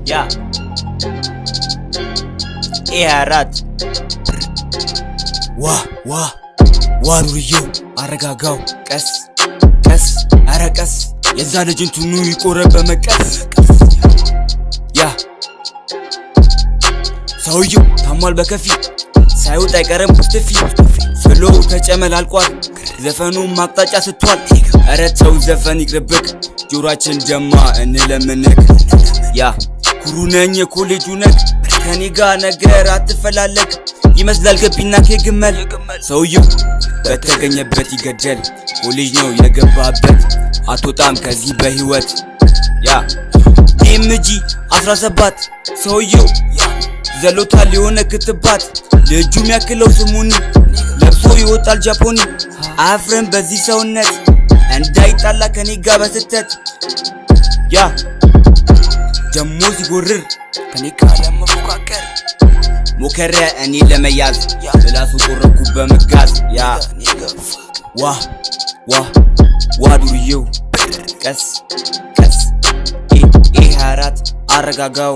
ያ አራት ዋ ኑርዬው አረጋጋው ቀስ ቀስ አረ ቀስ የዛ ልጅ እንትኑ ይቆረብ በመቀስ ያ ሰውየው ታሟል በከፊል ሳይወጣ አይቀርም ሙስተፊ ፍሎ ተጨመላልቋል ዘፈኑ ማቅጣጫ ስቷል አረ ተው ዘፈን ይቅርብክ ጆሮአችን ደማ እንለምንክ ያ ኩሩ ነኝ የኮሌጁ ነክ ከኔ ጋር ነገር አትፈላለክ ይመስላል ገቢና ከግመል ሰውየው በተገኘበት ይገደል ኮሌጅ ነው የገባበት አትወጣም ከዚህ በህይወት ያ ኤምጂ 17 ሰውየው ዘሎታል የሆነ ክትባት ልጁ የሚያክለው ስሙኒ ለብሶ ይወጣል ጃፖኒ አፍረን በዚህ ሰውነት እንዳይጣላ ከኔ ጋር በስተት ያ ደሞ ሲጎርር ከኔ ጋር ለመፎካከር ሞከረ እኔ ለመያዝ በላሱ ቆረኩ በመጋዝ ያ ዋ ዱርዬው ቀስ ቀስ አራት አረጋጋው